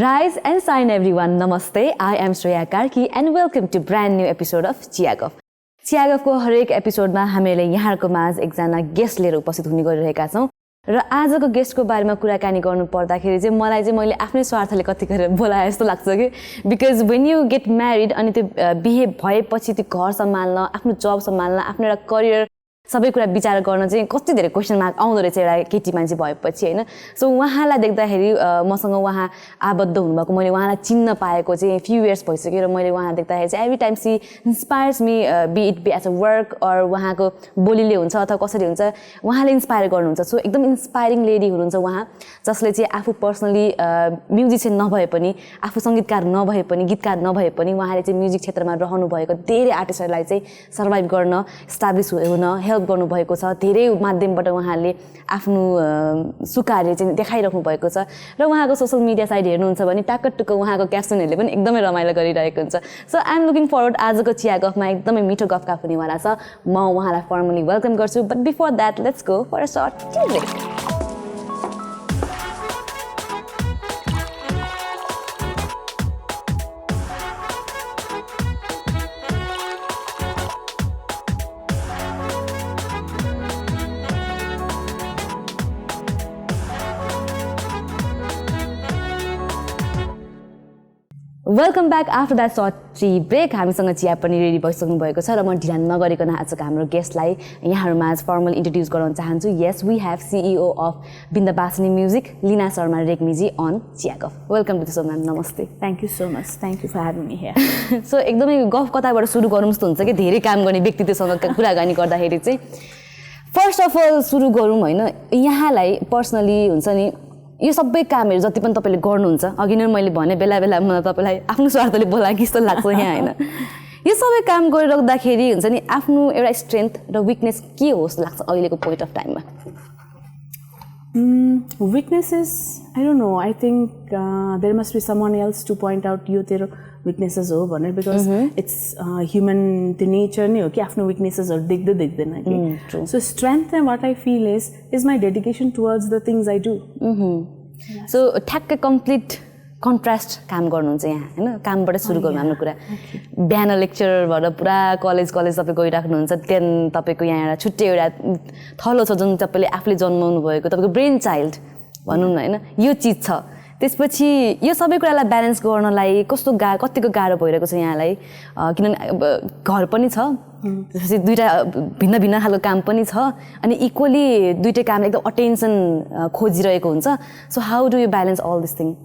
Rise and shine everyone, Namaste. I am Shreya Karki and welcome to brand new episode of Chiyaguff. Chiyaguff को हरेक एपिसोडमा हामीले यहाँहरुको माझ एकजना गेस्ट लिएर उपस्थित हुने गरिरहेका छौं र आजको गेस्टको बारेमा कुराकानी गर्नु पर्दाखेरि चाहिँ मलाई चाहिँ मैले आफ्नै स्वार्थले कतिखेर बोलाए जस्तो लाग्छ के because when you get married अनि त्यो बिहे भएपछि त्यो घर सम्हाल्न आफ्नो जब सम्हाल्न आफ्नो एउटा करियर सबै कुरा विचार गर्न चाहिँ कति धेरै क्वेशन मार्क आउँदो रहेछ एउटा केटी मान्छे भएपछि हैन सो उहाँलाई देख्दाखेरि मसँग उहाँ आबद्ध हुनुभएको मैले उहाँलाई चिन्न पाएको चाहिँ फ्यु इयर्स भइसक्यो र मैले उहाँ देख्दाखेरि चाहिँ every time she inspires me be it be as a work or उहाँको बोलीले हुन्छ अथवा कसरी हुन्छ उहाँले इन्स्पायर गर्नुहुन्छ सो एकदम इन्स्पायरिङ लेडी हुनुहुन्छ उहाँ जसले चाहिँ आफू पर्सनली म्युजिशियन नभए पनि आफू संगीतकार नभए पनि गीतकार नभए पनि उहाँले चाहिँ म्युजिक क्षेत्रमा रहनु भएको धेरै आर्टिस्टहरुलाई चाहिँ सर्भाइभ गर्न एस्टाब्लिश हुन हेल्प गर्नु भएको छ धेरै माध्यमबाट उहाँले आफ्नो सुकार्य चाहिँ देखाइराख्नु भएको छ र उहाँको सोशल मिडिया साइट हेर्नुहुन्छ भने टाकटुक उहाँको क्याप्सनहरुले पनि एकदमै रमाइलो गरिरहेको हुन्छ so I am looking forward आजको चिया गफमा एकदमै मिठो गफका हुनेवाला छ म उहाँलाई फर्मली वेलकम गर्छु but before that let's go for a short break welcome back after that short tea break हामीसँग चिया पनि रेडी भइसक्नु भएको छ र म ढिला नगरिकन आजको हाम्रो गेस्टलाई यहाँहरुमा फर्मल इन्ट्रोड्युस गर्न चाहन्छु yes we have CEO of Bindabasini music Leena Sharma Regmi ji on Chiyagaf welcome to the show ma'am नमस्ते thank you so much thank you for having me here so एकदमै गफ कताबाट सुरु गरौँ जस्तो हुन्छ कि धेरै काम गर्ने व्यक्तित्वसँग कुराकानी गर्दाखेरि चाहिँ फर्स्ट अफ अल सुरु गरौँ हैन यहाँलाई पर्सनली हुन्छ नि यो सबै कामहरु जति पनि तपाईले गर्नुहुन्छ अघि नै मैले भने बेला बेला म तपाईलाई आफ्नो स्वार्थले बोला कि जस्तो लाग्छ यहाँ हैन यो सबै काम गरिराख्दाखेरि हुन्छ नि आफ्नो एउटा स्ट्रेन्थ र विकनेस के हो जस्तो लाग्छ अहिलेको पोइन्ट अफ टाइममा weaknesses I don't know I think there must be someone else to point out यो तेरो weaknesses हो भनेर because it's human the nature नै हो कि आफ्नो weaknesses हरु देख्दैन कि so strength and what I feel is my dedication towards the things I do so ठ्याक्कै कम्प्लिट कन्ट्रास्ट काम गर्नुहुन्छ यहाँ हैन कामबाट सुरु गरौँ हाम्रो कुरा बिहान लेक्चरर भएर पुरा कलेज तपाई गइराख्नुहुन्छ देन तपाईको यहाँ एउटा छुट्टै एउटा थलो छ जुन तपाईले आफूले जन्माउनु भएको तपाईको ब्रेन चाइल्ड भनौं न हैन यो चीज छ त्यसपछि यो सबै कुरालाई ब्यालेन्स गर्नलाई कस्तो कतिको गाह्रो भइरहेको छ यहाँलाई किनभने घर पनि छ त्यसपछि दुईटा भिन्न भिन्न खालको काम पनि छ अनि इक्वली दुईटै काम एकदम अटेन्सन खोजिरहेको हुन्छ so how do you balance all this thing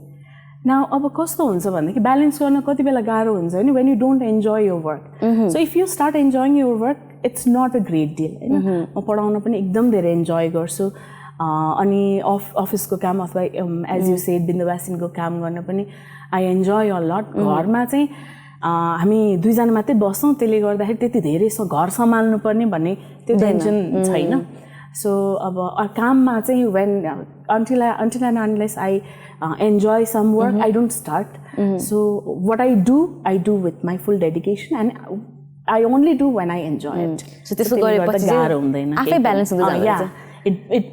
now अब कस्तो हुन्छ भन्दा कि ब्यालेन्स गर्न कति बेला गाह्रो हुन्छ नि when you don't enjoy your work so if you start enjoying your work it's not a great deal हैन म पढाउन पनि एकदम धेरै एन्जॉय गर्छु अनि अफिसको काम अथवा एज यु सेड बिन्दुवासिनीको काम गर्न पनि आई एन्जॉय अ लट घरमा चाहिँ हामी दुईजना मात्रै बस्छौं त्यसले गर्दाखेरि त्यति धेरै घर सम्हाल्नु पर्ने भन्ने त्यो टेन्सन छैन सो अब काममा चाहिँ when until and unless I enjoy some work I don't start so what I do with my full dedication and I only do when I enjoy it so त्यसो गरेपछि गाह्रो हुँदैन आफै ब्यालेन्स हुँदै जान्छ it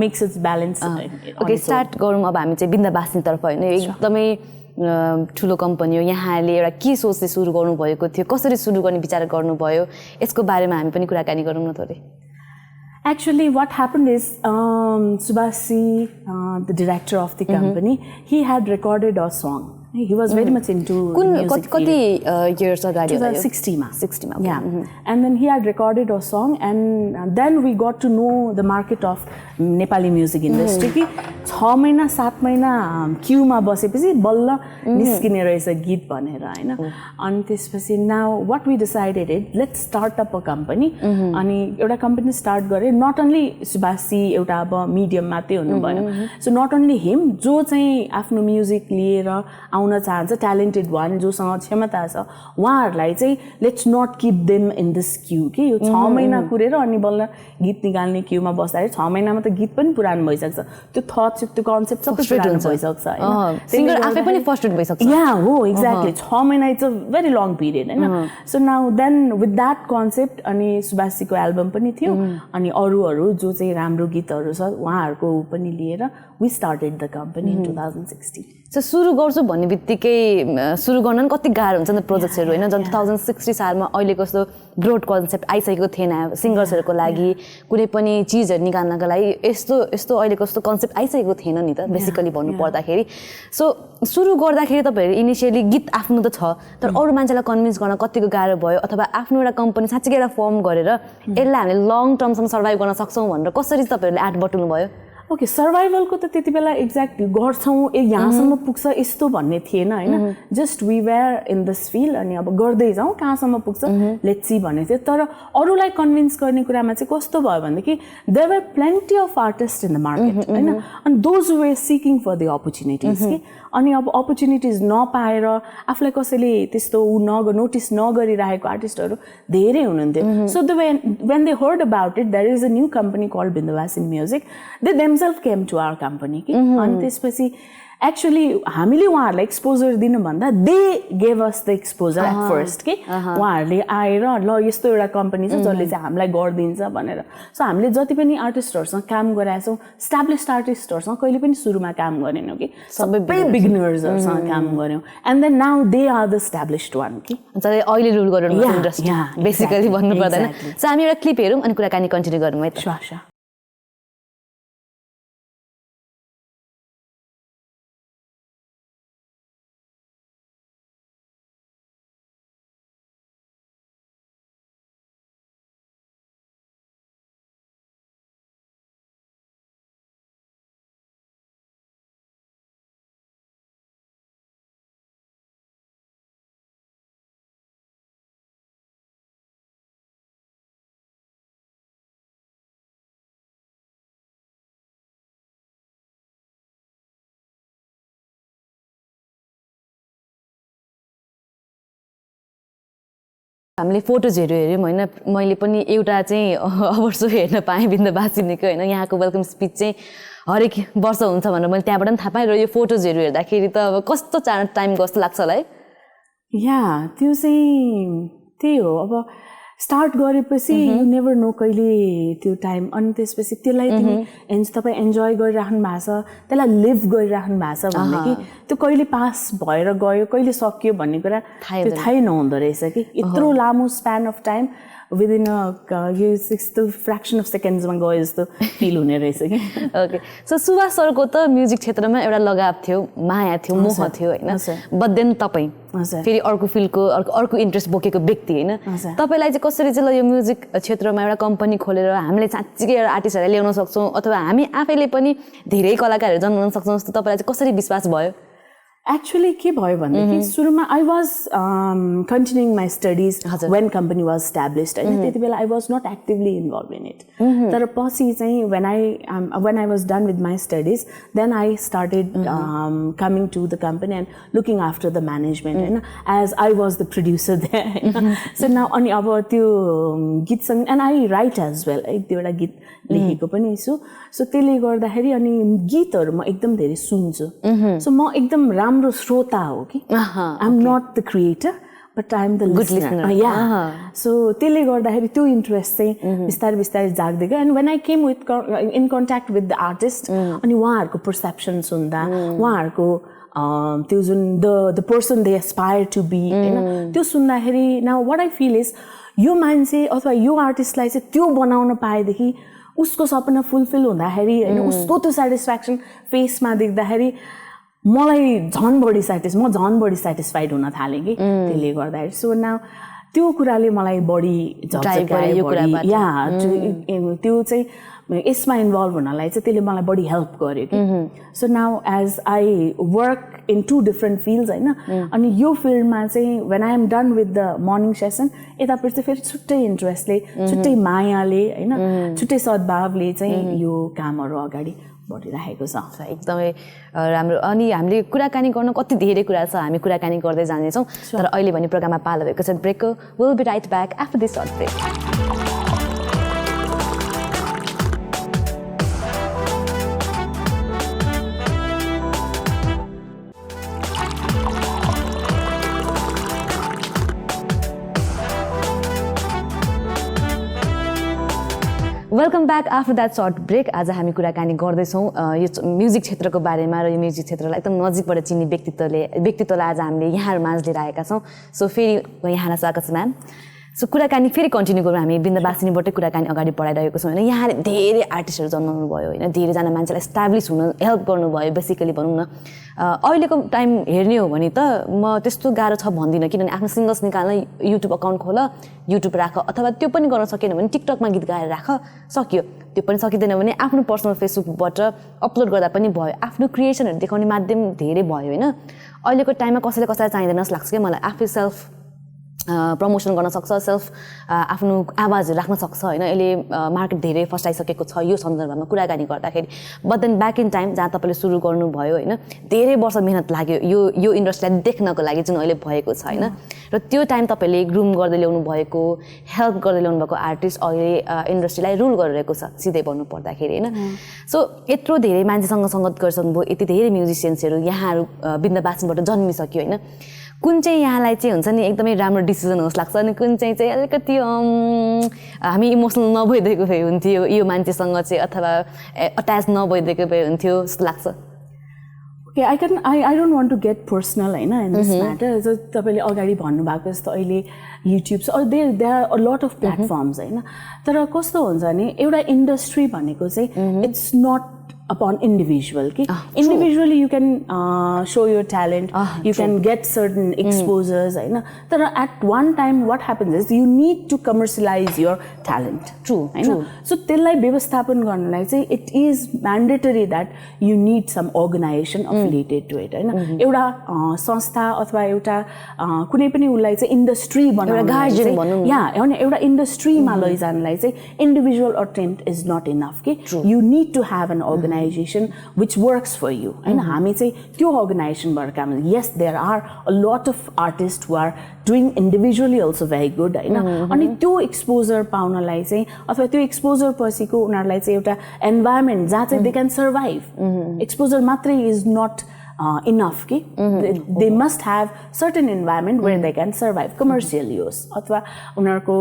makes its balance okay start गरौँ अब हामी चाहिँ बिन्दाबासिनी तर्फ हैन एकदमै ठुलो कम्पनी हो यहाँले एउटा के सोचले सुरु गर्नु भएको थियो कसरी सुरु गर्ने विचार गर्नु भयो यसको बारेमा हामी पनि कुराकानी गरौँ न थोरै Actually, what happened is Subhasi, the director of the company, he had recorded a song. He was very much into music. Kati years ago? 2060 ma. 60 ma. Yeah. And then he had recorded a song, and then we got to know the market of Nepali music industry. कि 6 महिना 7 महिना Q मा बसेपछि बल्ल निस्किने रहेछ गीत भनेर हैन अनि त्यसपछि now what we decided is let's start up a company अनि एउटा कम्पनी स्टार्ट गरे not only सुभाषी एउटा अब मिडियम मात्रै हुनु भयो so not only him जो चाहिँ आफ्नो म्युजिक लिएर आउन चाहन्छ ट्यालेन्टेड वान जोसँग क्षमता छ उहाँहरुलाई चाहिँ let's not keep them in this queue के यो 6 महिना कुरेर अनि बल्ल गीत निकाल्ने क्यूमा बस्दाखेरि 6 महिनामा त गीत पनि पुरानो भइसक्छ त्यो थट त्यो कन्सेप्ट सबै पुरानो भइसक्छ हैन सिंगर आफै पनि फ्रस्ट्रेट भइसक्छ या हो एक्ज्याक्टली 6 महिना it's a very long period हैन so now then with that concept अनि सुभाषीको एल्बम पनि थियो अनि अरूहरु जो चाहिँ राम्रो गीतहरु छ उहाँहरुको पनि लिएर we started the company in 2016 so सुरु गर्छु भन्ने बित्तिकै सुरु गर्न नि कति गाह्रो हुन्छ नि प्रोजेक्ट्सहरू होइन जब 2060 सालमा अहिलेको जस्तो ब्रोड कन्सेप्ट आइसकेको थिएन सिङ्गर्सहरूको लागि कुनै पनि चिजहरू निकाल्नको लागि यस्तो अहिलेको जस्तो कन्सेप्ट आइसकेको थिएन नि त बेसिकली भन्नु पर्दाखेरि सो सुरु गर्दाखेरि तपाईँहरू इनिसियली गीत आफ्नो त छ तर अरू मान्छेलाई कन्भिन्स गर्न कतिको गाह्रो भयो अथवा आफ्नो एउटा कम्पनी साँच्चै एउटा फर्म गरेर यसलाई हामीले लङ टर्मसम्म सर्भाइभ गर्न सक्छौँ भनेर कसरी तपाईँहरूले आँट बटुल्नु भयो ओके सर्भाइभलको त त्यति बेला एक्ज्याक्ट गर्छौँ यहाँसम्म पुग्छ यस्तो भन्ने थिएन होइन just we were in this field अनि अब गर्दै जाउँ कहाँसम्म पुग्छ लेट्स सी भन्ने थियो तर अरूलाई कन्भिन्स गर्ने कुरामा चाहिँ कस्तो भयो भनेदेखि there were plenty of artist in the market होइन अनि those way seeking for the opportunities कि अनि अब अपर्च्युनिटिज नपाएर आफूलाई कसैले त्यस्तो नोटिस नगरिरहेको आर्टिस्टहरू धेरै हुनुहुन्थ्यो so the when they heard about it there is a new company called Bindabasini music they themselves came to our company कि अनि त्यसपछि एक्चुअली हामीले उहाँहरूलाई एक्सपोजर दिनुभन्दा they gave us the exposure at first कि उहाँहरूले आएर ल यस्तो एउटा कम्पनी छ जसले चाहिँ हामीलाई गरिदिन्छ भनेर सो हामीले जति पनि आर्टिस्टहरूसँग काम गराएको छौँ स्ट्याब्लिस्ड आर्टिस्टहरूसँग कहिले पनि सुरुमा काम गरेनौँ कि सबै बिगिनर्सहरूसँग काम गऱ्यौँ and then now they are the established one कि अहिले रुल गरेर इन्डस्ट्री बेसिकली भन्नु पर्दैन सो हामी एउटा क्लिप हेरौँ अनि कुराकानी कन्टिन्यू गरौँ है त हामीले फोटोजहरू हेऱ्यौँ होइन मैले पनि एउटा चाहिँ अवर्स हेर्न पाएँ बिन्दवासिनीको होइन यहाँको वेलकम स्पिच चाहिँ हरेक वर्ष हुन्छ भनेर मैले त्यहाँबाट पनि थाहा पाएँ र यो फोटोजहरू हेर्दाखेरि त अब कस्तो टाइम कस्तो लाग्छ होला है या त्यो चाहिँ त्यही हो अब स्टार्ट गरेपछि यु नेभर नो कहिले त्यो टाइम अनि त्यसपछि त्यसलाई तिमी तपाईँ इन्जोय गरिराख्नु भएको छ त्यसलाई लिभ गरिराख्नु भएको छ भनेदेखि त्यो कहिले पास भएर गयो कहिले सकियो भन्ने कुरा त्यो थाहै नहुँदो रहेछ कि यत्रो लामो स्प्यान अफ टाइम विदिन यो यस्तो फ्र्याक्सन अफ सेकेन्ड्समा गयो जस्तो फिल हुने रहेछ कि ओके सो सुभाष सरको त म्युजिक क्षेत्रमा एउटा लगाव थियो माया थियो मोह थियो होइन बट देन तपाईँ फेरि अर्को फिल्डको अर्को इन्ट्रेस्ट बोकेको व्यक्ति होइन तपाईँलाई चाहिँ कसरी चाहिँ ल यो म्युजिक क्षेत्रमा एउटा कम्पनी खोलेर हामीले साँच्चीकै एउटा आर्टिस्टहरूलाई ल्याउन सक्छौँ अथवा हामी आफैले पनि धेरै कलाकारहरू जन्माउन सक्छौँ जस्तो तपाईँलाई चाहिँ कसरी विश्वास भयो एक्चुअली के भयो भनेदेखि सुरुमा I was continuing my studies when company was established होइन त्यति बेला I was not actively involve in it तर पछि चाहिँ when I was done with my studies then I started coming to the company and looking after the management होइन as I was the producer they होइन so now अनि अब त्यो गीतसँग and I write as well एक दुईवटा गीत लेखेको पनि छु सो त्यसले गर्दाखेरि अनि गीतहरू म एकदम धेरै सुन्छु सो म एकदम राम्रो श्रोता हो कि I am not the creator but I am the listener या सो त्यसले गर्दाखेरि त्यो इन्ट्रेस्ट चाहिँ बिस्तारै बिस्तारै जाग्दै गयो and when I came with in contact with the artist अनि उहाँहरूको पर्सेप्सन सुन्दा उहाँहरूको त्यो जुन the person they aspire to be होइन त्यो सुन्दाखेरि now what I feel is यो मान्छे अथवा यो आर्टिस्टलाई चाहिँ त्यो बनाउन पाएदेखि उसको सपना फुलफिल हुँदाखेरि होइन उसको त्यो सेटिस्फ्याक्सन फेसमा देख्दाखेरि मलाई झन् बढी झन् बढी सेटिस्फाइड हुन थालेँ कि त्यसले गर्दाखेरि सो नाउ त्यो कुराले मलाई बढी या त्यो चाहिँ यसमा इन्भल्भ हुनलाई चाहिँ त्यसले मलाई बढी हेल्प गर्यो कि so now as I work in two different fields होइन अनि यो फिल्डमा चाहिँ when I am done with the morning session यतापट्टि चाहिँ फेरि छुट्टै इन्ट्रेस्टले छुट्टै मायाले होइन छुट्टै सद्भावले चाहिँ यो कामहरू अगाडि बढिरहेको छ एकदमै राम्रो अनि हामीले कुराकानी गर्न कति धेरै कुरा छ हामी कुराकानी गर्दै जानेछौँ तर अहिले भने प्रोग्राममा पालो भएको छ ब्रेकको will be right back after this short break welcome back after that short break आज हामी कुराकानी गर्दैछौँ यो म्युजिक क्षेत्रको बारेमा र यो म्युजिक क्षेत्रलाई एकदम नजिकबाट चिन्ने व्यक्तित्वलाई आज हामीले यहाँहरू माझ लिएर आएका छौँ सो फेरि यहाँलाई स्वागत छ म्याम सो कुराकानी फेरि कन्टिन्यू गरौँ हामी बिन्दबासिनीबाटै कुराकानी अगाडि बढाइरहेको छौँ होइन यहाँले धेरै आर्टिस्टहरू जन्माउनु भयो होइन धेरैजना मान्छेलाई इस्टाब्लिस हुन हेल्प गर्नुभयो बेसिकली भनौँ न अहिलेको टाइम हेर्ने हो भने त म त्यस्तो गाह्रो छ भन्दिनँ किनभने आफ्नो सिङ्गल्स निकाल्न युट्युब अकाउन्ट खोल युट्युब राख अथवा त्यो पनि गर्न सकेन भने टिकटकमा गीत गाएर राख सक्यो त्यो पनि सकिँदैन भने आफ्नो पर्सनल फेसबुकबाट अपलोड गर्दा पनि भयो आफ्नो क्रिएसनहरू देखाउने माध्यम धेरै भयो होइन अहिलेको टाइममा कसैलाई चाहिँदैन जस्तो लाग्छ क्या मलाई आफै सेल्फ प्रमोसन गर्न सक्छ सेल्फ आफ्नो आवाजहरू राख्न सक्छ होइन अहिले मार्केट धेरै फस्टाइसकेको छ यो सन्दर्भमा कुराकानी गर्दाखेरि but then back in time जहाँ तपाईँले सुरु गर्नुभयो होइन धेरै वर्ष मेहनत लाग्यो यो इन्डस्ट्रीलाई देख्नको लागि जुन अहिले भएको छ होइन र त्यो टाइम तपाईँले ग्रुम गर्दै ल्याउनु भएको हेल्प गर्दै ल्याउनु भएको आर्टिस्ट अहिले इन्डस्ट्रीलाई रुल गरिरहेको छ सिधै भन्नु पर्दाखेरि होइन सो यत्रो धेरै मान्छेसँग सङ्गत गरिसक्नुभयो यति धेरै म्युजिसियन्सहरू यहाँहरू बिन्दबासिनीबाट जन्मिसक्यो होइन कुन चाहिँ यहाँलाई चाहिँ हुन्छ नि एकदमै राम्रो डिसिजन होस् लाग्छ अनि कुन चाहिँ अलिकति हामी इमोसनल नभइदिएको भए हुन्थ्यो यो मान्छेसँग चाहिँ अथवा अट्याच नभइदिएको भए हुन्थ्यो जस्तो लाग्छ okay I don't want to get personal होइन in this matter so तपाईँले अगाडि भन्नुभएको जस्तो अहिले YouTube there are a lot of platforms होइन तर कस्तो हुन्छ भने एउटा इन्डस्ट्री भनेको चाहिँ it's not upon individual okay individually you can show your talent you can get certain exposures होइन तर at one time what happens is you need to commercialize your talent true so त्यसलाई व्यवस्थापन गर्नलाई चाहिँ it is mandatory that you need some organization affiliated to it होइन एउटा संस्था अथवा एउटा कुनै पनि उलाई चाहिँ इन्डस्ट्री बनाउन एउटा इन्डस्ट्रीमा लैजानलाई चाहिँ individual attempt is not enough okay you need to have an organization which works for you and हामी चाहिँ त्यो अर्गनाइजेसनबाट काम yes there are a lot of artists who are doing individually also very good हैन अनि त्यो exposure पाउनलाई चाहिँ अथवा त्यो एक्सपोजर पछिको उनीहरुलाई चाहिँ एउटा एन्भायरनमेन्ट जहाँ चाहिँ they can survive एक्सपोजर मात्रै is not enough okay they must have certain environment where they can survive commercially होस् अथवा उनीहरुको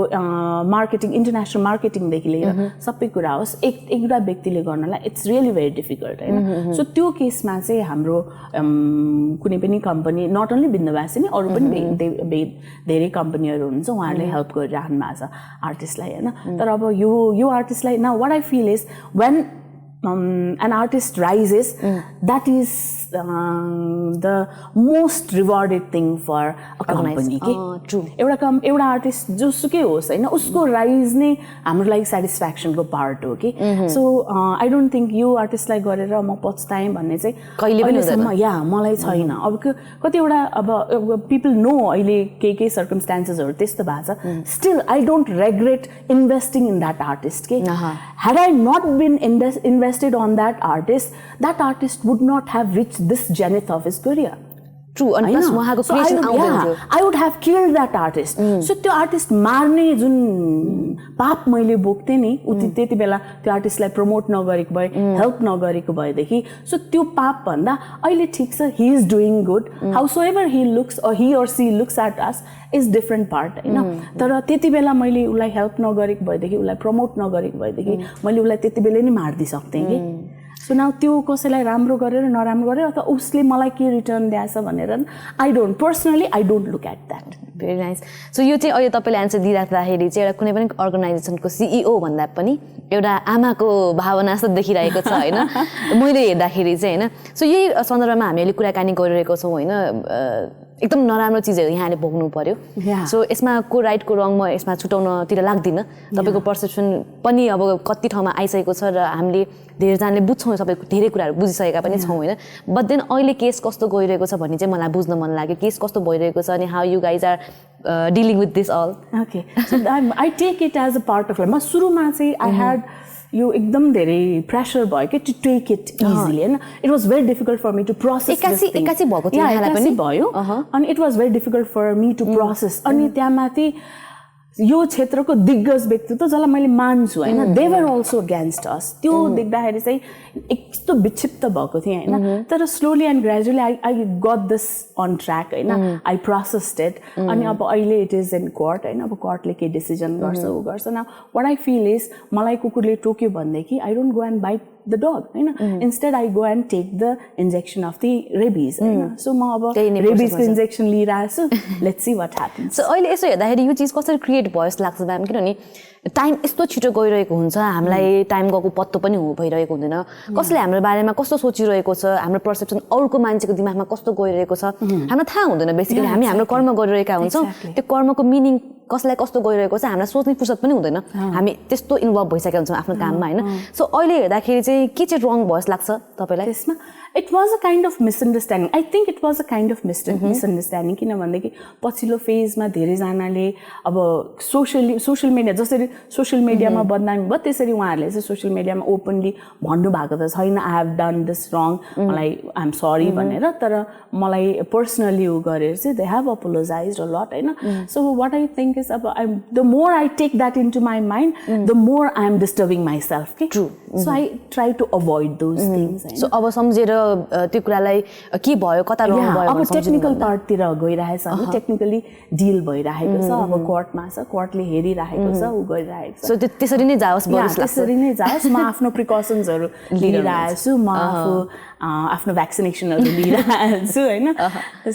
मार्केटिङ इन्टरनेशनल मार्केटिङ देखि लिएर सबै कुरा होस् एउटा व्यक्तिले गर्नलाई इट्स रियली भेरी डिफिकल्ट हैन सो त्यो केसमा चाहिँ हाम्रो कुनै पनि कम्पनी नट ओन्ली बिन्दबासिनी अरु पनि धेरै कम्पनीहरु हुन्छ उहाँहरुले हेल्प गरिराख्नु भएको छ आर्टिस्टलाई हैन तर अब यो आर्टिस्टलाई now what I feel is when an artist rises that is the most rewarded thing for a company true एउटा आर्टिस्ट जोसुकै होस् हैन उसको राइज नै हाम्रो लागि स्याटिस्फ्याक्सन को पार्ट हो के सो आई डोन्ट थिंक यो आर्टिस्टलाई गरेर म पछताएँ भन्ने चाहिँ कहिले पनि हुँदैन या मलाई छैन अब कतिवटा अब पिपल नो अहिले के सर्कमस्टेन्सेसहरु त्यस्तो भएको छ still I don't regret investing in that artist के had I not been invested on that artist would not have reached this zenith of his career. True, and plus उहाँको क्रिएसन आउँदैन थियो I would have killed that artist. So त्यो artist मार्ने जुन पाप मैले बोक्थे नि उति त्यति बेला त्यो आर्टिस्टलाई प्रमोट नगरेको भए हेल्प नगरेको भएदेखि सो त्यो पाप भन्दा अहिले ठीक छ he is doing good howsoever he looks or he or she looks at us is different part हैन तर त्यति बेला मैले उलाई हेल्प नगरेको भएदेखि उलाई प्रमोट नगरेको भएदेखि मैले उलाई त्यति बेला नै मार्दि सक्थे के सो नाउ त्यो कसैलाई राम्रो गरेर नराम्रो गरेर अथवा उसले मलाई के रिटर्न दिएछ भनेर I don't look at that very nice so यो चाहिँ अहिले तपाईले आन्सर दिइराख्दाखेरि चाहिँ एउटा कुनै पनि अर्गनाइजेसनको सीईओ भन्दा पनि एउटा आमाको भावना जस्तो देखिरहेको छ हैन मैले हेर्दाखेरि चाहिँ हैन सो यही सन्दर्भमा हामीले कुराकानी गरिरहेको छौं हैन एकदम नराम्रो चीजहरु यहाँले भोग्नु पर्यो सो यसमा को राइट को रङ म यसमा छुटाउनतिर लाग्दिन तपाईको पर्सेप्सन पनि अब कति ठाउँमा आइसकेको छ र हामीले धेरै जनाले बुझ्छौं सबै धेरै कुराहरु बुझिसकेका पनि छौं हैन बट देन अहिले केस कस्तो गइरहेको छ भन्ने चाहिँ मलाई बुझ्न मन लाग्यो केस कस्तो भइरहेको छ अनि how you guys are dealing with this all okay so I take it as a part of life म सुरुमा चाहिँ आई ह्याड यो एकदम धेरै प्रेसर भयो के टु टेक इट इजिली हैन it was very difficult for me to process एकासी भएको थियो यहाँलाई पनि भयो अनि it was very difficult for me to process अनि त्यहाँमाथि यो क्षेत्रको दिग्गज व्यक्तित्व जसलाई मैले मान्छु हैन they were also against us त्यो देख्दाखेरि चाहिँ यस्तो विक्षिप्त भएको थिएँ हैन तर slowly and gradually I got this on track हैन आई प्रोसेस्ड इट अनि अब अहिले इट इज इन कोर्ट हैन अब कोर्टले के डिसिजन गर्छ उ गर्छ न व्हाट आई फिल इज मलाई कुकुरले टोक्यो भन्देखि I don't go and bite the dog हैन instead I go and take the injection of the rabies हैन so म अब rabies को injection लिइराछु let's see what happens so अहिले यसो हेर्दाखेरि यो चीज कसरी क्रिएट भयो जस्तो लाग्छ म्याम किनभने टाइम यस्तो छिटो गइरहेको हुन्छ हामीलाई टाइम गएको पत्तो पनि भइरहेको हुँदैन कसले हाम्रो बारेमा कस्तो सोचिरहेको छ हाम्रो पर्सेप्सन अरूको मान्छेको दिमागमा कस्तो गइरहेको छ हामीलाई थाहा हुँदैन बेसिकली हामी हाम्रो कर्म गरिरहेका हुन्छौँ त्यो कर्मको मिनिङ कसलाई कस्तो गइरहेको छ हामीलाई सोच्ने फुर्सद पनि हुँदैन हामी त्यस्तो इन्भल्भ भइसकेका हुन्छौँ आफ्नो काममा हैन सो अहिले हेर्दाखेरि चाहिँ के चाहिँ रङ भयो जस्तो लाग्छ तपाईलाई त्यसमा it was a kind of misunderstanding I think it was a kind of misunderstanding किन भन्दाखेरि पछिल्लो फेजमा धेरै जनाले अब सोशल मिडिया जसरी सोशल मिडियामा बदनामी भयो त्यसरी उहाँहरूले चाहिँ सोशल मिडियामा ओपनली भन्नु भएको त छैन आई हेभ डन दिस रङ मलाई आई एम सरी भनेर तर मलाई पर्सनली उ गरेर चाहिँ they have apologized a lot हैन so what I think is अब the more I take that into my mind the more I am disturbing myself के true so I try to avoid those things so अब सम्झेर त्यो कुरालाई के भयो कता रङ भयो अब टेक्निकल पार्टतिर गइरहेछ अनि टेक्निकली डिल भइरहेको छ अब कोर्टमा छ कोर्टले हेरिरहेको छ उ गरिरहेको छ सो त्यसरी नै जाओस् त्यसरी नै जाओस् म आफ्नो प्रिकसन्सहरु लिइरहेको छु म आफ्नो भ्याक्सिनेसनहरु लिइरहेको छु हैन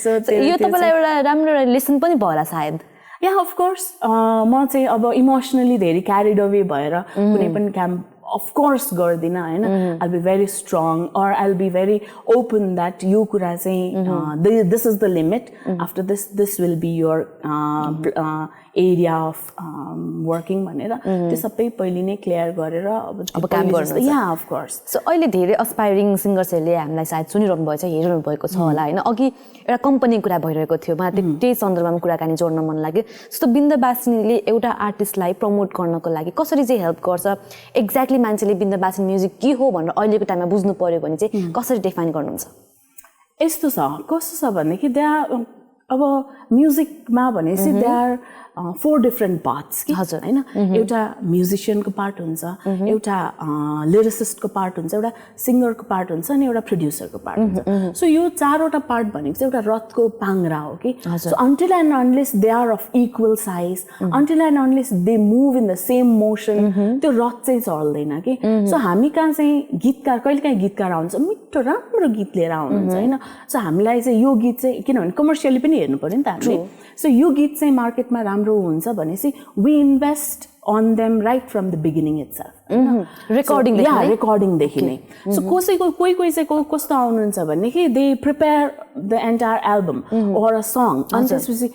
सो यो तपाईलाई एउटा राम्रो लेसन पनि भयो होला सायद या अफ कोर्स म चाहिँ अब इमोसनली धेरै क्यारिड अवे भएर कुनै पनि काम of course गर्दिन हैन I'll be very strong or I'll be very open that यो कुरा चाहिँ this is the limit after this will be your area of working भनेर त्यो सबै पहिले नै क्लियर गरेर अब काम गर्नु या अफ कोर्स सो अहिले धेरै अस्पायरिङ सिंगर्सहरूले हामीलाई सायद सुनिरहनु भएको छ हेरिरहनु भएको छ होला हैन अघि एउटा कम्पनीको कुरा भइरहेको थियो मलाई त्यही सन्दर्भमा कुराकानी जोड्न मन लाग्यो जस्तो बिन्दबासिनीले एउटा आर्टिस्टलाई प्रमोट गर्नको लागि कसरी चाहिँ हेल्प गर्छ एक्ज्याक्टली मान्छेले बिन्दबासिनी म्युजिक के हो भनेर अहिलेको टाइममा बुझ्नु पर्यो भने चाहिँ कसरी डिफाइन गर्नुहुन्छ यस्तो छ कस्तो छ भनेदेखि त्यहाँ अब म्युजिकमा भनेपछि देयर 4 डिफरेंट पार्ट्स कि हैन एउटा म्युजिशियनको पार्ट हुन्छ एउटा लिरिसिस्टको पार्ट हुन्छ एउटा सिंगरको पार्ट हुन्छ अनि एउटा प्रोड्युसरको पार्ट हुन्छ सो यो चारवटा पार्ट भनेको चाहिँ एउटा रथको पाङ्ग्रा हो कि so until and unless they are of equal size until and unless they move in the same motion त्यो रथ चाहिँ चल्दैन कि सो हामी कहाँ चाहिँ गीतकार कहिलेकाहीँ गीतकार आउँछ मिठो राम्रो गीत लिएर आउनुहुन्छ हैन सो हामीलाई चाहिँ यो गीत चाहिँ किनभने कमर्सियली पनि हेर्नु पर्यो नि त हामीले सो यो गीत चाहिँ मार्केटमा राम्रो हुन्छ भनेपछि we invest on them right from the beginning itself recording देखि नै सो कसैको कोही चाहिँ कस्तो आउनुहुन्छ भनेदेखि they prepare the entire album or a song अनि त्यसपछि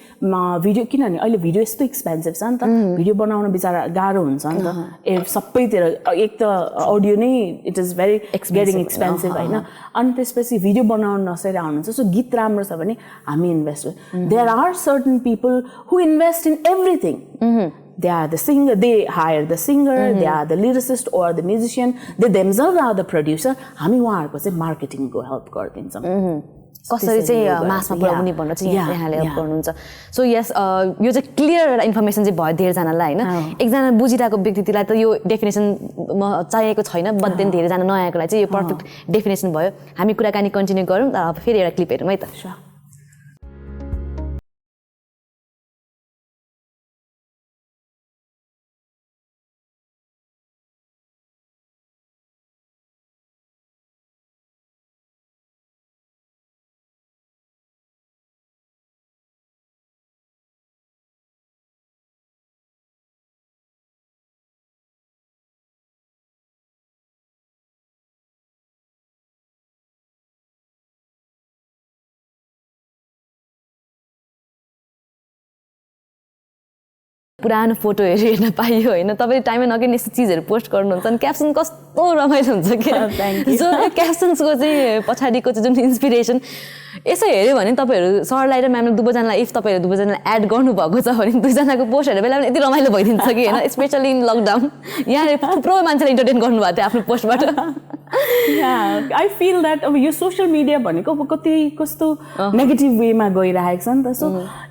भिडियो किनभने अहिले भिडियो यस्तो एक्सपेन्सिभ छ नि त भिडियो बनाउन बिचारा गाह्रो हुन्छ नि त सबैतिर एक त अडियो नै it is very getting expensive हैन अनि त्यसपछि भिडियो बनाउन नसकेर आउनुहुन्छ सो गीत राम्रो छ भने हामी invest there are certain people who invest in everything they are the singer, they hire the singer, they are the lyricist or the musician, they themselves are the producer. हामी उहाँहरुको चाहिँ मार्केटिङ को help गर्दिन्छौं कसरी चाहिँ मासमा पुर्याउने भनेर चाहिँ यहाँले हेल्प गर्नुहुन्छ सो यस यो चाहिँ क्लियर एउटा इन्फर्मेसन चाहिँ भयो धेरै जनालाई हैन एकजना बुझिरहेको व्यक्तिलाई त यो डेफिनेसन चाहिएको छैन बट देन धेरै जना नआएकोलाई चाहिँ यो पर्फेक्ट डेफिनेसन भयो हामी कुराकानी कन्टिन्यू गरौँ अब फेरि एउटा क्लिप हेरौँ है त पुरानो फोटो हेर्न पाइयो हैन तपाईले टाइममा नगेन यस्तो चीजहरु पोस्ट गर्नुहुन्छ अनि क्याप्सन कस्तो रमाइलो हुन्छ के सो क्याप्सन्सको चाहिँ पछाडीको चाहिँ जुन इन्स्पिरेसन यसो हेर्यो भने तपाईहरु सरलाई र म्यामले दुवैजनालाई इफ तपाईहरु दुवैजनालाई एड गर्नु भएको छ भने दुईजनाको पोस्ट हेरेर बेला यति रमाइलो भइदिन्छ कि हैन स्पेशली इन लकडाउन यहाँ थुप्रो मान्छेले इन्टरटेन गर्नु भएको थियो आफ्नो पोस्टबाट Yeah, I feel that अब यो सोशल मिडिया भनेको अब कति कस्तो नेगेटिभ वेमा गइरहेको छ नि त so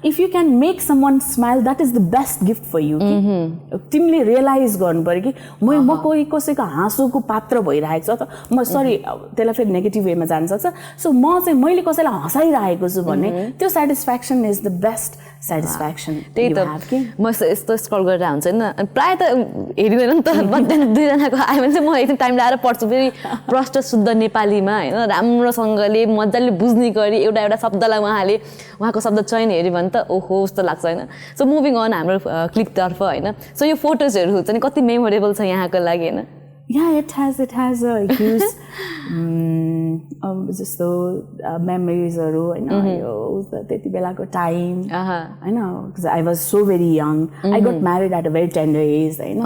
if you can make someone smile that is the best gift for you कि तिमीले रियलाइज गर्नु पर्यो कि म कोही कसैको हाँसोको पात्र भइरहेको छ त म सरी त्यसलाई फेरि नेगेटिभ वेमा जान सक्छ सो म चाहिँ मैले कसैलाई हँसाइरहेको छु भने त्यो satisfaction is the best satisfaction त्यही त म यस्तो स्क्रल गरेर हुन्छ होइन प्रायः त हेरिँदैन नि त मध्याह दुईजनाको आयो भने चाहिँ म एकदम टाइम लगाएर पढ्छु फेरि प्रष्ट शुद्ध नेपालीमा होइन राम्रोसँगले मजाले बुझ्ने गरी एउटा एउटा शब्दलाई उहाँको शब्द चयन हेऱ्यो भने त ओहो जस्तो लाग्छ होइन सो मुभिङ अन हाम्रो क्लिकतर्फ होइन सो यो फोटोजहरू चाहिँ कति मेमोरेबल छ यहाँको लागि होइन Yeah, it has a huge जस्तो मेमोरिजहरू होइन यो त्यति बेलाको टाइम होइन because I was so very young. I got married at a very tender age होइन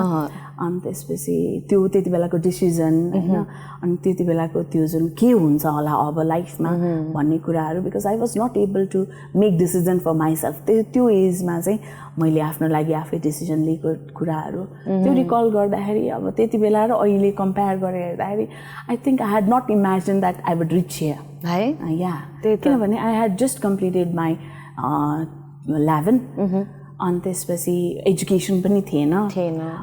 अनि त्यसपछि त्यो त्यति बेलाको डिसिजन होइन अनि त्यति बेलाको त्यो जुन के हुन्छ होला अब लाइफमा भन्ने कुराहरू because I was not able to make decision for myself त्यो एजमा चाहिँ मैले आफ्नो लागि आफै डिसिजन लिएको कुराहरू त्यो रिकल गर्दाखेरि अब त्यति बेला र अहिले कम्पेयर गरेर हेर्दाखेरि I think I had not imagine that I would reach here है या किनभने I had just completed my 11 अनि त्यसपछि एजुकेसन पनि थिएन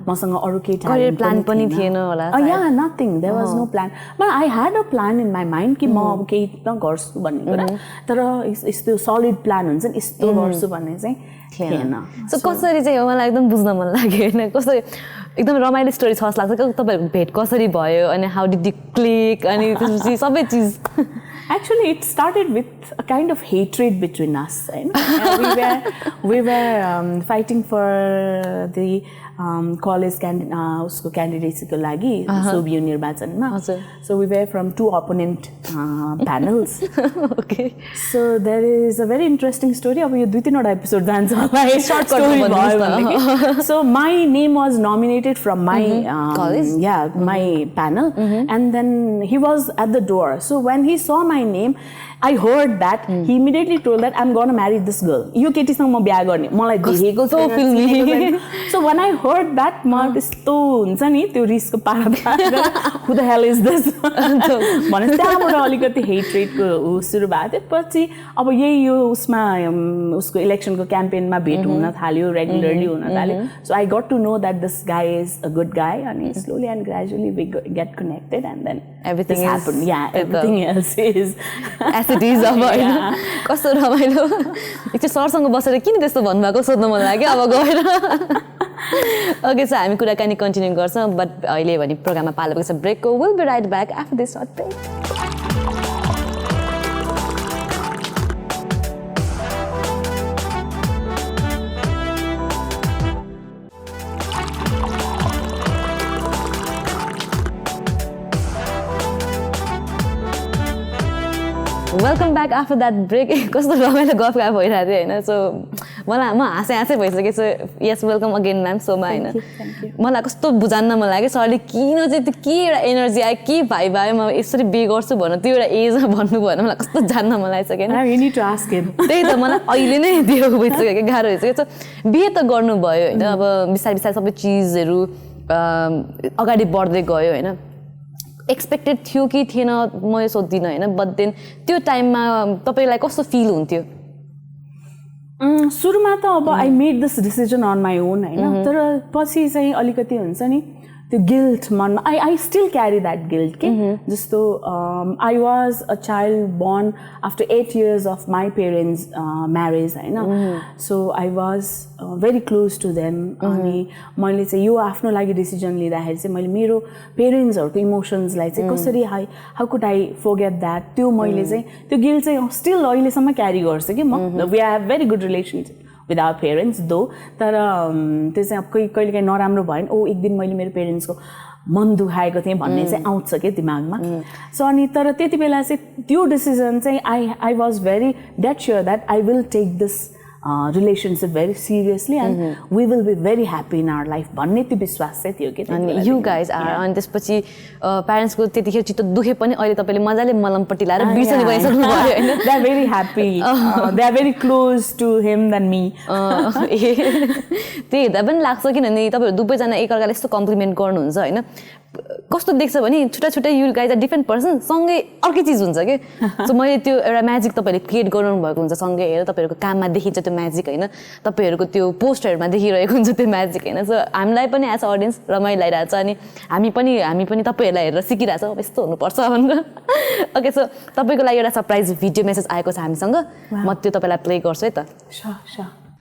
मसँग अरू केही करियर प्लान पनि थिएन होला या nothing there was no plan but I had a plan in my mind कि म अब केही न गर्छु भन्ने कुरा तर यस्तो सलिड प्लान हुन्छ नि यस्तो गर्छु भन्ने चाहिँ थिएन सो कसरी चाहिँ मलाई एकदम बुझ्न मन लाग्यो होइन कसरी एकदम रमाइलो स्टोरी छ जस्तो लाग्छ तपाईँहरूको भेट कसरी भयो अनि हाउ डिड यु क्लिक अनि त्यसपछि सबै चिज Actually, it started with a kind of hatred between us. We were fighting for the college उसको candidacy को लागि सोभियो निर्वाचनमा. So we were from two opponent panels. Okay. So there is a very interesting story. अब यो 2-3 episode जान्छ होला. Short story भयो भने. So my name was nominated from my college. Yeah, my panel, and then he was at the door. So when he saw my name, I heard that he immediately told that I'm going to marry this girl. यो केटीसँग म बिहा गर्ने मलाई देखेको छ. So when I heard that म त्यस्तो हुन्छ नि त्यो रिसको पारा who the hell is this भने त्यहाँबाट अलिकति हेट्रेडको सुरु भएको थियो पछि अब यही यो उसमा उसको इलेक्सनको क्याम्पेनमा भेट हुन थाल्यो रेगुलरली हुन थाल्यो so I got to know that this guy is a good guy and slowly and gradually we get connected and then everything happened. Yeah, everything else is as it is अब होइन कस्तो रमाइलो एकचोटि सरसँग बसेर किन त्यस्तो भन्नुभएको सोध्न मन लाग्यो अब गएर ओके सो हामी कुराकानी कन्टिन्यू गर्छौँ बट अहिले भने प्रोग्राममा पालेको छ ब्रेकको will be right back after this short break welcome back after that break कस्तो रमाइलो गफ गफ भइरहेको थियो होइन सो मलाई म हाँसै भइसकेँ so yes welcome again ma'am सोमा होइन मलाई कस्तो बुझान्न मन लाग्यो सरले किन चाहिँ त्यो के एउटा एनर्जी आयो के भाइ भयो म यसरी बे गर्छु भन्नु त्यो एउटा एजमा भन्नु भएन मलाई कस्तो जान्न मन लागिसक्यो त्यही त मलाई अहिले नै त्यो भइसक्यो कि गाह्रो भइसक्यो सो बिहे त गर्नुभयो होइन अब बिस्तारै बिस्तारै सबै चिजहरू अगाडि बढ्दै गयो होइन एक्सपेक्टेड थियो कि थिएन म यो सोध्दिनँ होइन बट देन त्यो टाइममा तपाईँलाई कस्तो फिल हुन्थ्यो सुरुमा त अब I made this decision on my own होइन तर पछि चाहिँ अलिकति हुन्छ नि त्यो गिल्ट मनमा I still carry that guilt के जस्तो I was a child born after 8 years of my parents marriage होइन so I was very close to them अनि मैले चाहिँ यो आफ्नो लागि डिसिजन लिँदाखेरि चाहिँ मैले मेरो पेरेन्ट्सहरूको इमोसन्सलाई चाहिँ कसरी how could I forget that त्यो मैले चाहिँ त्यो गिल्ट चाहिँ स्टिल अहिलेसम्म क्यारी गर्छु कि म we have very good relationship with our parents though तर त्यो चाहिँ अब कहिले काहीँ नराम्रो भयो नि ओ एक दिन मैले मेरो पेरेन्ट्सको मन दुखाएको थिएँ भन्ने चाहिँ आउँछ क्या दिमागमा सो अनि तर त्यति बेला चाहिँ त्यो डिसिजन चाहिँ I was very dead sure that I will take this relationship very seriously and we will be very happy in our life भन्ने त्यो विश्वास चाहिँ थियो कि यु गाइज आर अनि त्यसपछि प्यारेन्ट्सको त्यतिखेर चित्त दुखे पनि अहिले तपाईँले मजाले मलमपट्टि लाएर बिर्सनी भइसक्नु भयो होइन they are very happy they are very close to him than me त्यही हेर्दा पनि लाग्छ किनभने तपाईँहरू दुवैजना एकअर्कालाई यस्तो कम्प्लिमेन्ट गर्नुहुन्छ होइन कस्तो देख्छ भने छुट्टा छुट्टै you guys are different person सँगै अर्कै चिज हुन्छ कि सो मैले त्यो एउटा म्याजिक तपाईँहरूले क्रिएट गराउनु भएको हुन्छ सँगै हेरेर तपाईँहरूको काममा देखिन्छ त्यो म्याजिक होइन तपाईँहरूको त्यो पोस्टहरूमा देखिरहेको हुन्छ त्यो म्याजिक होइन सो हामीलाई पनि एज अ अडियन्स रमाइलो लागिरहेको छ अनि हामी पनि तपाईँहरूलाई हेरेर सिकिरहेको छौँ यस्तो हुनुपर्छ भनेर ओके सो तपाईँको लागि एउटा सरप्राइज भिडियो मेसेज आएको छ हामीसँग म त्यो तपाईँलाई प्ले गर्छु है त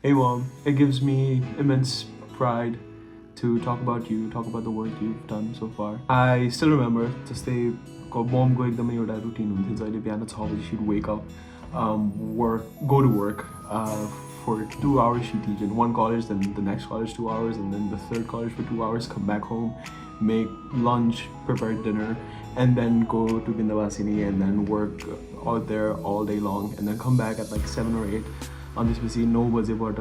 Hey mom, it gives me immense pride to talk about you, talk about the work you've done so far. I still remember जस्तै mom को एकदमै एउटा routine हुन्थ्यो जहिले बिहान 6 बजे she'd wake up, go to work for 2 hours she teach in one college, then the next college 2 hours, and then the third college for 2 hours, come back home, make lunch, prepare dinner, and then go to Bindabasini and then work out there all day long, and then come back at like 7 or 8. On this busy, 9 bajeबाट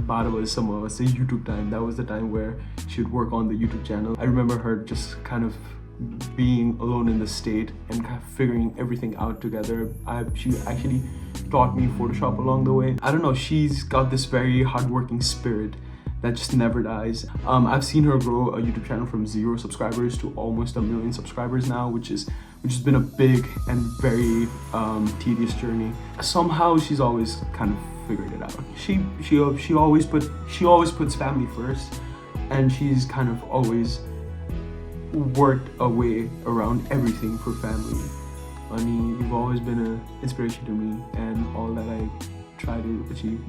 12 बजेसम्म was the YouTube time. That was the time where she would work on the YouTube channel. I remember her just kind of being alone in the state and kind of figuring everything out together. She actually taught me Photoshop along the way. I don't know, she's got this very hardworking spirit that just never dies. I've seen her grow a YouTube channel from 0 subscribers to almost 1 million subscribers now, which has been a big and very tedious journey. Somehow she's always kind of figured it out. She always puts family first, and she's kind of always worked a way around everything for family. Ani, you've always been an inspiration to me and all that I try to achieve.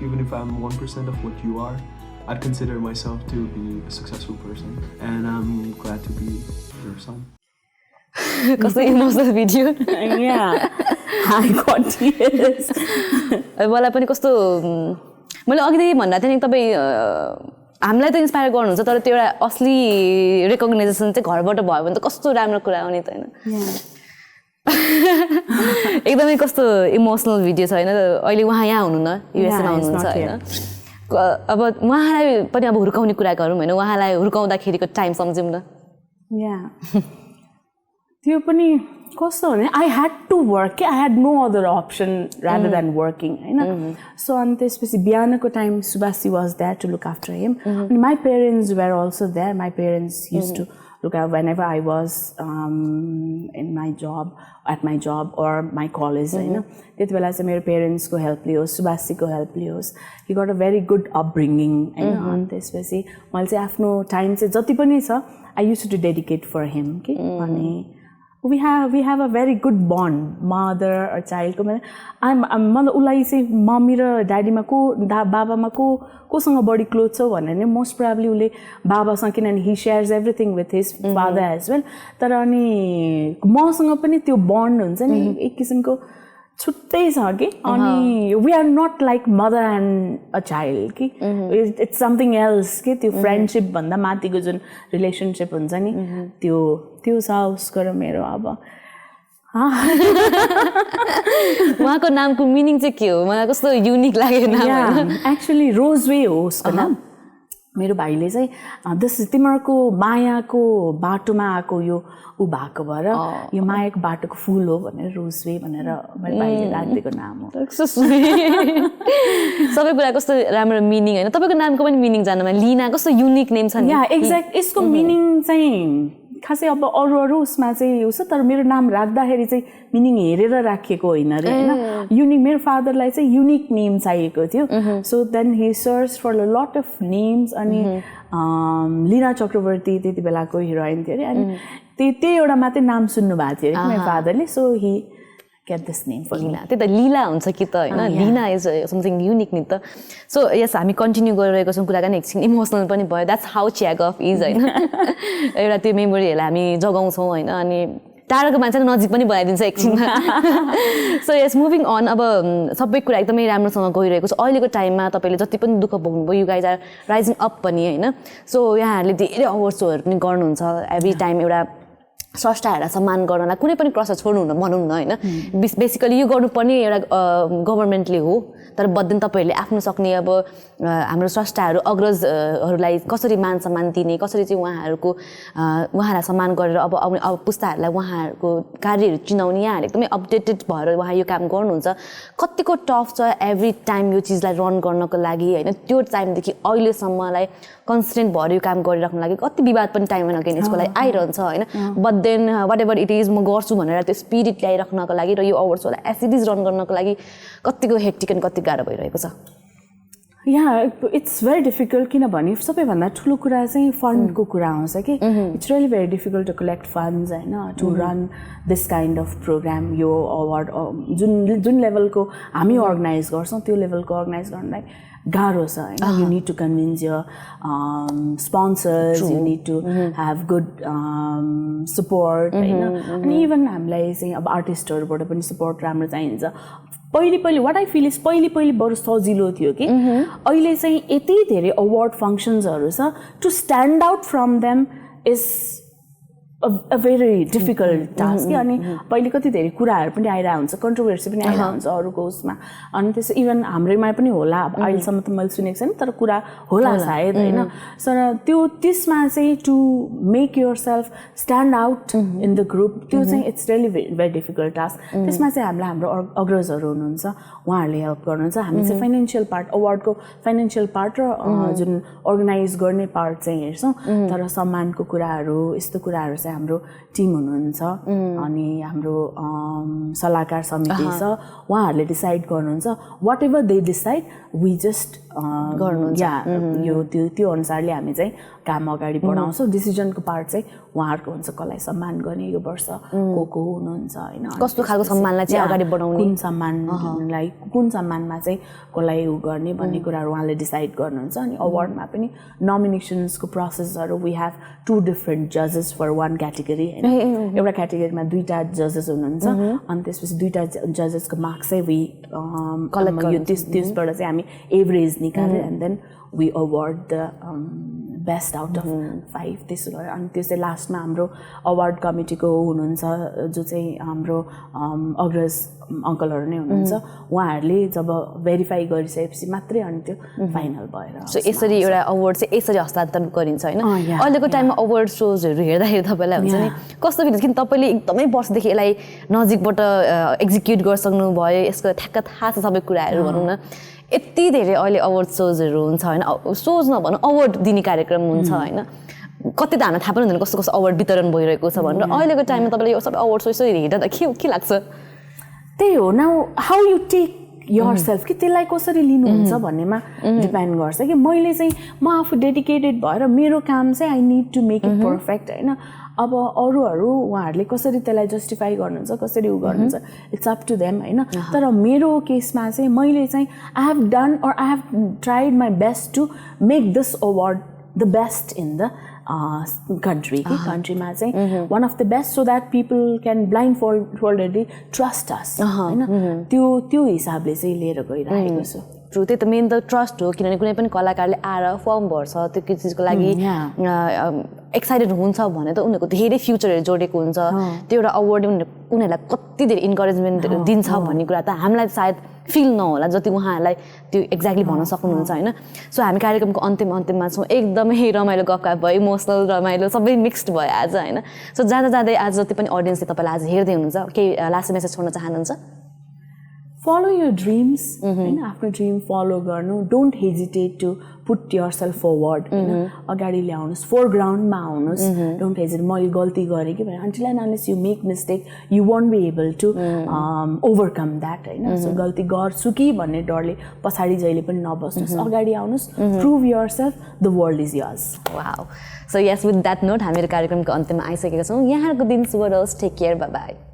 Even if I'm 1% of what you are, I'd consider myself to be a successful person, and I'm glad to be your son. कस्तो emotional video I got tears. मलाई पनि कस्तो मैले अघिदेखि भन्दा थिएँ नि तपाईँ हामीलाई त इन्सपायर गर्नुहुन्छ तर त्यो एउटा असली रेकग्नाइजेसन चाहिँ घरबाट भयो भने त कस्तो राम्रो कुरा हो नि त होइन एकदमै कस्तो इमोसनल भिडियो छ होइन अहिले उहाँ यहाँ हुनुहुन्न युएसएमा हुनुहुन्छ होइन अब उहाँलाई पनि अब हुर्काउने कुरा गरौँ होइन उहाँलाई हुर्काउँदाखेरिको टाइम सम्झौँ न त्यो पनि कस्तो भने I had to work. I had no other option rather than working. So on त्यसपछि बिहानको time Subhasi was there to look after him. And my parents were also there. My parents used to look at whenever I was in my job, at my job or my college. त्यति बेला चाहिँ मेरो parents को help लियोस्, Subhasi को help लियोस्. He got a very good upbringing. अनि त्यसपछि मैले चाहिँ आफ्नो time चाहिँ जति पनि छ I used to dedicate for him. अनि we have a very good bond, mother or child. मतलब उसलाई चाहिँ मम्मी र ड्याडीमा बाबामा कोसँग बढी क्लोज छ भने नि मोस्ट प्रोबेबली उसले बाबासँग किनभने he shares everything with his father as well. तर अनि मसँग पनि त्यो बन्ड हुन्छ नि एक किसिमको छुट्टै छ कि अनि we are not like mother and a child कि it's something else कि त्यो फ्रेन्डशिप भन्दा माथिको जुन रिलेसनशिप हुन्छ नि त्यो छ उसको र मेरो अब उहाँको नामको मिनिङ चाहिँ के हो मलाई कस्तो युनिक लाग्यो नाम एक्चुअली रोजवे हो उसको नाम मेरो भाइले चाहिँ तिमीहरूको मायाको बाटोमा आएको यो ऊ भएको भएर यो मायाको बाटोको फुल हो भनेर रोजवे भनेर मेरो भाइले राखिदिएको नाम हो सबै कुरा कस्तो राम्रो मिनिङ होइन तपाईँको नामको पनि मिनिङ जानमा लिना कस्तो युनिक नेम छ नि एक्ज्याक्ट यसको मिनिङ चाहिँ खासै अब अरू उसमा चाहिँ उस तर मेरो नाम राख्दाखेरि चाहिँ मिनिङ हेरेर राखिएको होइन अरे होइन युनिक मेरो फादरलाई चाहिँ युनिक नेम चाहिएको थियो so then he search for a lot of names अनि लीना चक्रवर्ती त्यति बेलाको हिरोइन थियो अरे अनि त्यही एउटा मात्रै नाम सुन्नु भएको थियो अरे मेरो फादरले so he kept this name for Leena. त्यही त लीला हुन्छ कि त हैन लीना इज समथिङ युनिक नि त सो यस हामी कन्टिन्यू गरिरहेको छौं कुराकानी एकछिन इमोसनल पनि भयो दैट्स हाउ चियागफ इज हैन एउटा त्यो मेमोरीहरुलाई हामी जगाउँछौं हैन अनि टाढाको मान्छेले नजिक पनि बनाइदिन्छ एकछिनमा सो यस मुभिङ अन अब सबै कुरा एकदमै राम्रोसँग गइरहेको छ अहिलेको टाइममा तपाईले जति पनि दुःख भोग्नुभयो you guys are rising up पनि हैन सो यहाँहरुले धेरै अवार्ड सोहरु पनि गर्नुहुन्छ एभ्री टाइम एउटा स्रष्टाहरूलाई सम्मान गर्नलाई कुनै पनि क्रस छोड्नु हुन भनौँ न होइन बेसिकली यो गर्नुपर्ने एउटा गभर्मेन्टले हो तर बद्देन तपाईँहरूले आफ्नो सक्ने अब हाम्रो स्रष्टाहरू अग्रजहरूलाई कसरी मान सम्मान दिने कसरी चाहिँ उहाँहरूलाई सम्मान गरेर अब आउने अब पुस्ताहरूलाई उहाँहरूको कार्यहरू चिनाउने यहाँहरूले एकदमै अपडेटेड भएर उहाँ यो काम गर्नुहुन्छ कतिको टफ छ एभ्री टाइम यो चिजलाई रन गर्नको लागि होइन त्यो टाइमदेखि अहिलेसम्मलाई कन्सिस्टेन्ट भएर यो काम गरिराख्नु लागि कति विवाद पनि टाइम अगेन यसको लागि आइरहन्छ होइन but then whatever it is म गर्छु भनेर त्यो स्पिरिट ल्याइराख्नको लागि र यो अवार्ड्सहरूलाई एसिडिज रन गर्नको लागि कतिको हेक्टिक अनि कति गाह्रो भइरहेको छ इट्स भेरी डिफिकल्ट किनभने सबैभन्दा ठुलो कुरा चाहिँ फन्डको कुरा आउँछ कि it's really very difficult to collect funds होइन to run this kind of program यो अवार्ड जुन लेभलको हामी अर्गनाइज गर्छौँ त्यो लेभलको अर्गनाइज गर्नलाई गाह्रो छ होइन you need to convince your sponsors you need to have good support होइन अनि इभन हामीलाई चाहिँ अब आर्टिस्टहरूबाट पनि सपोर्ट राम्रो चाहिन्छ पहिले वाट आई फिल इज पहिले बरु सजिलो थियो कि अहिले चाहिँ यति धेरै अवार्ड फङ्सन्सहरू छ to stand out from them is a very difficult task अनि पहिले कति धेरै कुराहरू पनि आइरहेको हुन्छ कन्ट्रोभर्सी पनि आइरहेको हुन्छ अरूको उसमा अनि त्यसो इभन हाम्रैमा पनि होला अहिलेसम्म त मैले सुनेको छैन तर कुरा होला सायद होइन तर त्यसमा चाहिँ to make yourself stand out in the group त्यो चाहिँ it's really very difficult task त्यसमा चाहिँ हामीलाई हाम्रो अग्रजहरू हुनुहुन्छ उहाँहरूले हेल्प गर्नुहुन्छ हामी चाहिँ फाइनेन्सियल पार्ट अवार्डको फाइनेन्सियल पार्ट र जुन अर्गनाइज गर्ने पार्ट चाहिँ हेर्छौँ तर सम्मानको कुराहरू यस्तो कुराहरू चाहिँ हाम्रो टिम हुनुहुन्छ अनि हाम्रो सल्लाहकार समिति छ उहाँहरूले डिसाइड गर्नुहुन्छ whatever they decide we just गर्नुहुन्छ यो त्यो अनुसारले हामी चाहिँ काम अगाडि बढाउँछौँ डिसिजनको पार्ट चाहिँ उहाँहरूको हुन्छ कसलाई सम्मान गर्ने यो वर्ष को हुनुहुन्छ होइन कस्तो खालको सम्मानलाई चाहिँ अगाडि बढाउने कुन सम्मानमा चाहिँ कसलाई उ गर्ने भन्ने कुराहरू उहाँले डिसाइड गर्नुहुन्छ अनि अवार्डमा पनि नोमिनेसन्सको प्रोसेसहरू वी हेभ 2 डिफरेन्ट जजेस फर 1 क्याटेगोरी होइन एउटा क्याटेगोरीमा 2टा जजेस हुनुहुन्छ अनि त्यसपछि 2टा जजेसको मार्क्स चाहिँ वी त्यसबाट चाहिँ हामी एभरेज निकाल्यो and then we award the best out of 5 त्यसो गरेर अनि त्यो चाहिँ लास्टमा हाम्रो अवार्ड कमिटीको हुनुहुन्छ जो चाहिँ हाम्रो अग्रज अङ्कलहरू नै हुनुहुन्छ उहाँहरूले जब भेरिफाई गरिसकेपछि मात्रै अनि त्यो फाइनल भएर सो यसरी एउटा अवार्ड चाहिँ यसरी हस्तान्तरण गरिन्छ होइन अहिलेको टाइममा अवार्ड सोजहरू हेर्दाखेरि तपाईँलाई हुन्छ नि कस्तो फिल किन तपाईँले एकदमै वर्षदेखि यसलाई नजिकबाट एक्जिक्युट गरिसक्नु भयो यसको ठ्याक्क थाहा छ सबै कुराहरू भनौँ न यति धेरै अहिले अवार्ड सोजहरू हुन्छ होइन सोज नभनौँ अवार्ड दिने कार्यक्रम हुन्छ होइन कति त हामीलाई थाहा पनि हुँदैन कस्तो कस्तो अवार्ड वितरण भइरहेको छ भनेर अहिलेको टाइममा तपाईँले यो सबै अवार्ड सोज हेर्दा के लाग्छ त्यही हो now how you take yourself कि त्यसलाई कसरी लिनुहुन्छ भन्नेमा डिपेन्ड गर्छ कि मैले चाहिँ म आफू डेडिकेटेड भएर मेरो काम चाहिँ I need to make it perfect होइन अब अरूहरू उहाँहरूले कसरी त्यसलाई जस्टिफाई गर्नुहुन्छ कसरी उ गर्नुहुन्छ इट्स अप टु देम होइन तर मेरो केसमा चाहिँ मैले चाहिँ I have done or I have tried my best to make this award the best in the countryमा चाहिँ one of the best so that people can blindfoldedly trust us होइन त्यो हिसाबले चाहिँ लिएर गइरहेको छु ट्रु त्यही त मेन त ट्रस्ट हो किनभने कुनै पनि कलाकारले आएर फर्म भर्छ त्यो चिजको लागि एक्साइटेड हुन्छ भने त उनीहरूको धेरै फ्युचरहरू जोडेको हुन्छ त्यो एउटा अवार्ड उनीहरूलाई कति धेरै इन्करेजमेन्ट दिन्छ भन्ने कुरा त हामीलाई सायद फिल नहोला जति उहाँहरूलाई त्यो एक्ज्याक्टली भन्न सक्नुहुन्छ होइन सो हामी कार्यक्रमको अन्त्यमा छौँ एकदमै रमाइलो गफ भयो इमोसनल रमाइलो सबै मिक्स्ड भयो आज होइन सो जाँदै आज जति पनि अडियन्सले तपाईँलाई आज हेर्दै हुनुहुन्छ केही लास्ट मेसेज छोड्न चाहनुहुन्छ follow your dreams होइन आफ्नो ड्रिम फलो गर्नु don't hesitate to put yourself forward होइन अगाडि ल्याउनुहोस् फोरग्राउन्डमा आउनुहोस् डोन्ट हेजिटेट मैले गल्ती गरेँ कि भने until and unless you make mistake you won't be able to overcome that होइन सो गल्ती गर्छु कि भन्ने डरले पछाडि जहिले पनि नबस्नुहोस् अगाडि आउनुहोस् prove yourself the world is yours wow so yes with that note हामीहरू कार्यक्रमको अन्त्यमा आइसकेका छौँ यहाँहरूको दिन शुभ रहोस् टेक केयर बाई बाई